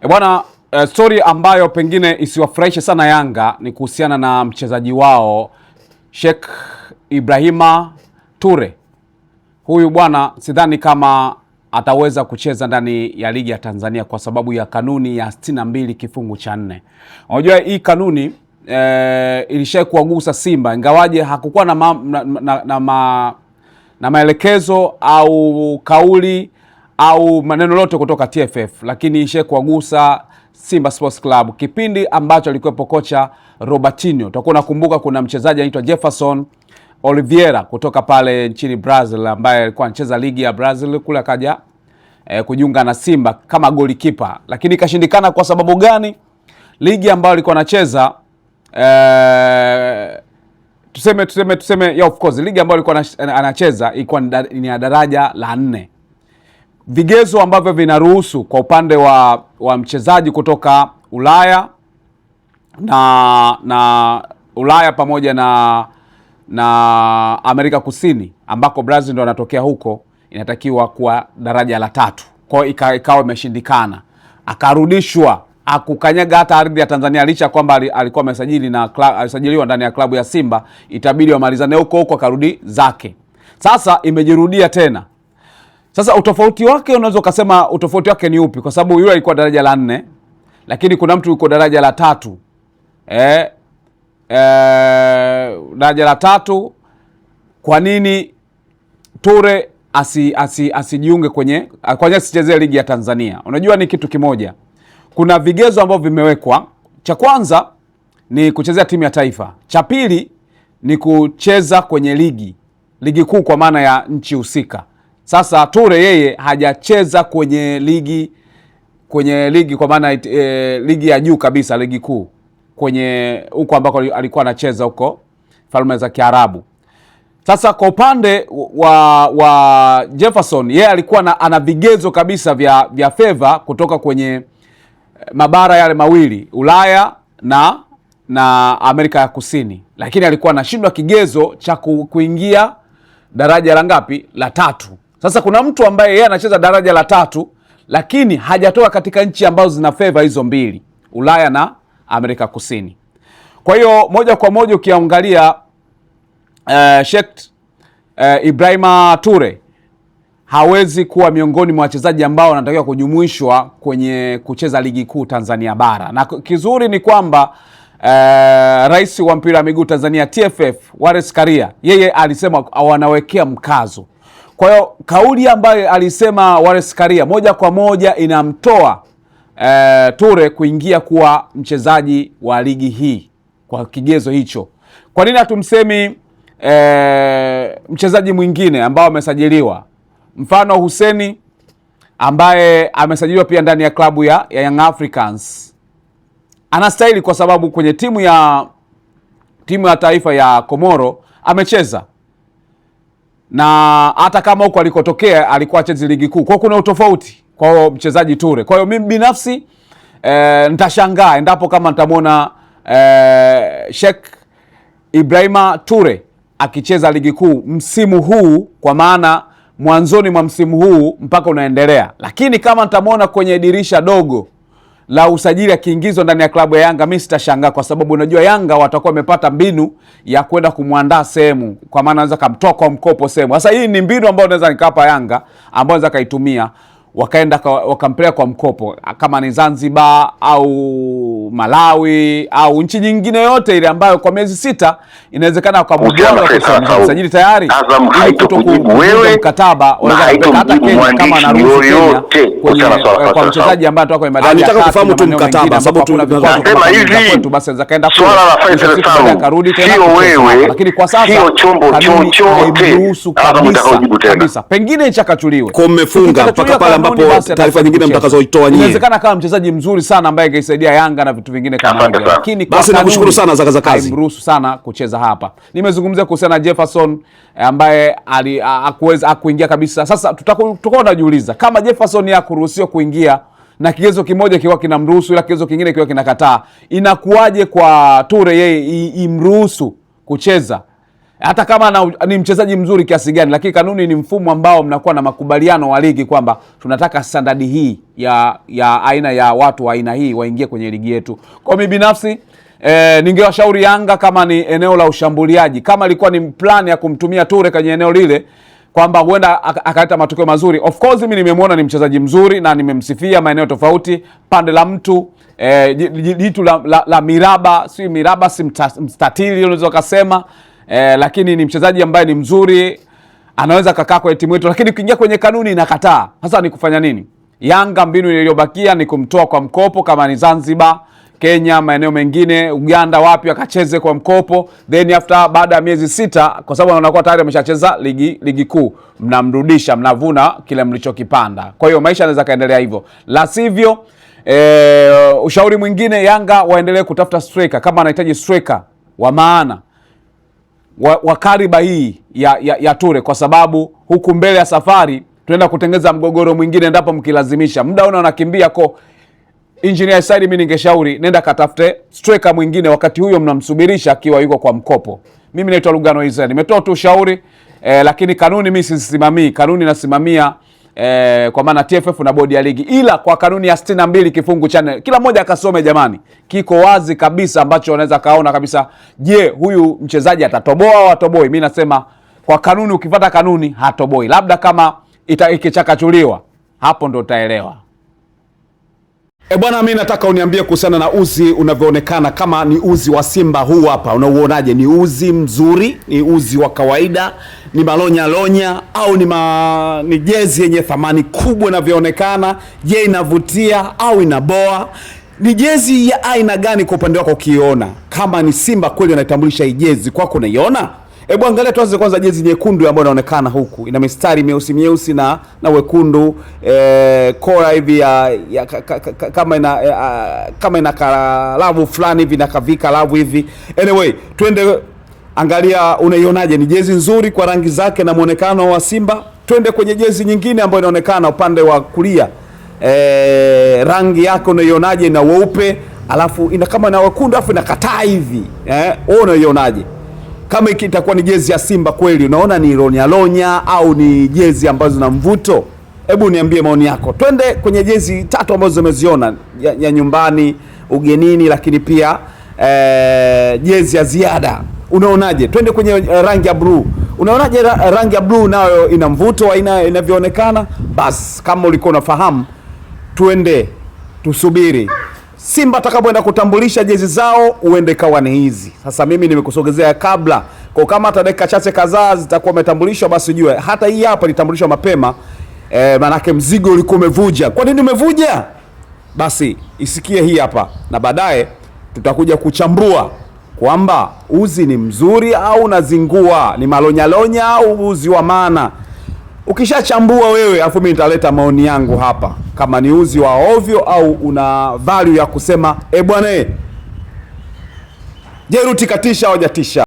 Bwana, story ambayo pengine isiwafurahishe sana Yanga ni kuhusiana na mchezaji wao Sheikh Ibrahima Toure. Huyu bwana sidhani kama ataweza kucheza ndani ya ligi ya Tanzania kwa sababu ya kanuni ya 62 kifungu cha 4. Unajua hii kanuni ilishawahi kuwagusa Simba, ingawaje hakukuwa na maelekezo au kauli au maneno lote kutoka TFF, lakini ilishawahi kuwagusa Simba Sports Club kipindi ambacho alikuwepo kocha Robertinho. Utakuwa unakumbuka kuna mchezaji anaitwa Jefferson Oliveira kutoka pale nchini Brazil ambaye alikuwa anacheza ligi ya Brazil kule, akaja kujiunga na Simba kama goalkeeper, lakini ikashindikana. Kwa sababu gani? Ligi ambayo alikuwa anacheza tuseme yeah, of course ligi ambayo alikuwa anacheza ilikuwa ni ya daraja la 4. Vigezo ambavyo vinaruhusu kwa upande wa mchezaji kutoka Ulaya na Ulaya pamoja na Amerika Kusini ambako Brazil ndo anatokea huko, inatakiwa kuwa daraja la 3. Kwa hiyo ikawa imeshindikana, akarudishwa, akukanyaga hata ardhi ya Tanzania, licha kwamba alikuwa alisajiliwa ndani ya klabu ya Simba, itabidi wamalizane huko huko, akarudi zake. Sasa imejirudia tena. Sasa utofauti wake, unaweza kusema utofauti wake ni upi? Kwa sababu yule alikuwa daraja la 4, lakini kuna mtu yuko daraja la 3. Daraja la 3. Kwa nini Toure asijiunge kwenye asichezee ligi ya Tanzania? Unajua ni kitu kimoja, kuna vigezo ambavyo vimewekwa. Cha kwanza ni kuchezea timu ya taifa, cha pili ni kucheza kwenye ligi kuu kwa maana ya nchi husika. Sasa Toure yeye hajacheza kwenye ligi kwa maana ligi ya juu kabisa, ligi kuu kwenye huko ambako alikuwa anacheza huko Falme za Kiarabu. Sasa kwa upande wa Jefferson, yeye alikuwa ana vigezo kabisa vya favor kutoka kwenye mabara yale mawili, Ulaya na Amerika ya Kusini, lakini alikuwa anashindwa kigezo cha kuingia daraja la ngapi? La 3. Sasa kuna mtu ambaye yeye anacheza daraja la 3 lakini hajatoka katika nchi ambazo zina favor hizo mbili, Ulaya na Amerika Kusini. Kwa hiyo moja kwa moja ukiangalia Sheikh Ibrahima Toure hawezi kuwa miongoni mwa wachezaji ambao wanatakiwa kujumuishwa kwenye kucheza ligi kuu Tanzania bara. Na kizuri ni kwamba rais wa mpira wa miguu Tanzania TFF Wallace Karia, yeye alisema wanawekea mkazo. Kwa hiyo kauli ambayo alisema Wallace Karia moja kwa moja inamtoa Toure kuingia kuwa mchezaji wa ligi hii kwa kigezo hicho. Kwa nini hatumsemi mchezaji mwingine ambao amesajiliwa, mfano Huseni ambaye amesajiliwa pia ndani ya klabu ya Young Africans? Anastahili kwa sababu kwenye timu ya taifa ya Komoro amecheza, na hata kama huko alikotokea alikuwa achezi ligi kuu. Kwa kuna utofauti kwa mchezaji Toure. Kwa hiyo mimi binafsi nitashangaa endapo kama nitamwona Sheikh Ibrahima Toure akicheza ligi kuu msimu huu, kwa maana mwanzoni mwa msimu huu mpaka unaendelea. Lakini kama nitamwona kwenye dirisha dogo la usajili akiingizwa ndani ya klabu ya Yanga, mimi sitashangaa, kwa sababu unajua Yanga watakuwa wamepata mbinu ya kwenda kumwandaa sehemu, kwa maana anaweza kumtoa kwa mkopo sehemu. Sasa hii ni mbinu ambayo naweza nikapa Yanga, ambayo naweza kaitumia wakaenda wakampeleka kwa mkopo, kama ni Zanzibar au Malawi au nchi nyingine yote ile ambayo kwa miezi 6 inawezekana kusajili tayari, ili kutokujibu wewe mkataba unaweza hata Kenya kama anaruhusu Kenya kwa mchezaji ambaye atakuwa kwenye madaraja. Nataka kufahamu tu mkataba, sababu tunasema hivi basi anaweza kaenda swala la Faisal Salum akarudi tena, sio wewe, lakini kwa sasa sio chombo chochote kabisa, pengine ichakachuliwe. Kwa mmefunga mpaka pale ambapo taarifa nyingine mtakazoitoa nyinyi. Inawezekana kama mchezaji mzuri sana ambaye angeisaidia Yanga na vitu vingine kama hivyo, lakini basi nakushukuru sana za kazi. Haimruhusu sana kucheza hapa. Nimezungumzia kuhusiana na Jefferson ambaye hakuweza kuingia kabisa. Sasa tutakuwa tunajiuliza kama Jefferson hakuruhusiwa kuingia na kigezo kimoja kiwa kinamruhusu ila kigezo kingine kiwa kinakataa, inakuwaje kwa Toure yeye imruhusu kucheza hata kama ni mchezaji mzuri kiasi gani, lakini kanuni ni mfumo ambao mnakuwa na makubaliano wa ligi kwamba tunataka standard hii ya aina ya watu wa aina hii waingie kwenye ligi yetu. Kwa mimi binafsi ningewashauri Yanga, kama ni eneo la ushambuliaji, kama ilikuwa ni plan ya kumtumia Ture kwenye eneo lile, kwamba huenda akaleta matokeo mazuri. Of course mimi nimemwona ni mchezaji mzuri na nimemsifia maeneo tofauti, pande la mtu jitu la miraba, si miraba, si mstatili unaweza kusema, lakini ni mchezaji ambaye ni mzuri, anaweza kakaa kwa timu yetu, lakini ukiingia kwenye kanuni inakataa. Sasa ni kufanya nini? Yanga mbinu iliyobakia ni kumtoa kwa mkopo, kama ni Zanzibar, Kenya, maeneo mengine, Uganda, wapi akacheze kwa mkopo, then after baada ya miezi 6, kwa sababu anakuwa tayari ameshacheza ligi kuu, mnamrudisha, mnavuna kile mlichokipanda. Kwa hiyo maisha yanaweza kaendelea hivyo, la sivyo ushauri mwingine, Yanga waendelee kutafuta striker, kama anahitaji striker wa maana wa kariba hii ya Ture, kwa sababu huku mbele ya safari tunaenda kutengeza mgogoro mwingine endapo mkilazimisha. Muda unakimbia kwa Engineer Said, mimi ningeshauri nenda katafute striker mwingine wakati huyo mnamsubirisha akiwa yuko kwa mkopo. Mimi naitwa Lugano Israel. Nimetoa tu ushauri lakini kanuni mimi sisimamii. Kanuni nasimamia kwa maana TFF na bodi ya ligi. Ila kwa kanuni ya 62 kifungu cha 4, kila mmoja akasome jamani. Kiko wazi kabisa ambacho unaweza kaona kabisa, je, huyu mchezaji atatoboa au atoboi? Mimi nasema kwa kanuni, ukifuata kanuni hatoboi. Labda kama ikichakachuliwa, hapo ndo utaelewa. Bwana, mimi nataka uniambie kuhusiana na uzi unavyoonekana. Kama ni uzi wa Simba huu hapa, unauonaje? Ni uzi mzuri, ni uzi wa kawaida, ni lonya au ni jezi yenye thamani kubwa inavyoonekana? Je, inavutia au inaboa? Ni jezi ya aina gani kwa upande wako ukiona? Kama ni Simba kweli anaitambulisha hii jezi, kwako unaiona? Hebu angalia, tuanze kwanza jezi nyekundu ambayo inaonekana huku. Ina mistari myeusi na wekundu, kora hivi kama ina kalavu fulani hivi na kavika lavu hivi. Anyway, twende angalia, unaionaje? Ni jezi nzuri kwa rangi zake na muonekano wa Simba. Twende kwenye jezi nyingine ambayo inaonekana upande wa kulia. Rangi yake unaionaje? Na weupe, alafu ina kama na wekundu, alafu inakataa hivi. Wewe unaionaje? Kama itakuwa ni jezi ya Simba kweli, unaona ni lonya au ni jezi ambazo zina mvuto? Hebu niambie maoni yako. Twende kwenye jezi 3 ambazo umeziona, ya nyumbani, ugenini, lakini pia jezi ya ziada. Unaonaje? Twende kwenye rangi ya blue. Unaonaje rangi ya blue nayo ina mvuto inavyoonekana? Bas, kama ulikuwa unafahamu, twende tusubiri Simba atakapoenda kutambulisha jezi zao, uende kawa ni hizi. Sasa mimi nimekusogezea kabla, kwa kama hata dakika chache kadhaa zitakuwa umetambulishwa, basi ujue hata hii hapa ilitambulishwa mapema. Manake mzigo ulikuwa umevuja. Kwa nini umevuja? Basi isikie hii hapa, na baadaye tutakuja kuchambua kwamba uzi ni mzuri au unazingua, ni lonya au uzi wa maana. Ukishachambua wewe, afu mimi nitaleta maoni yangu hapa, kama ni uzi wa ovyo au una value ya kusema bwana Jeruti katisha au hajatisha.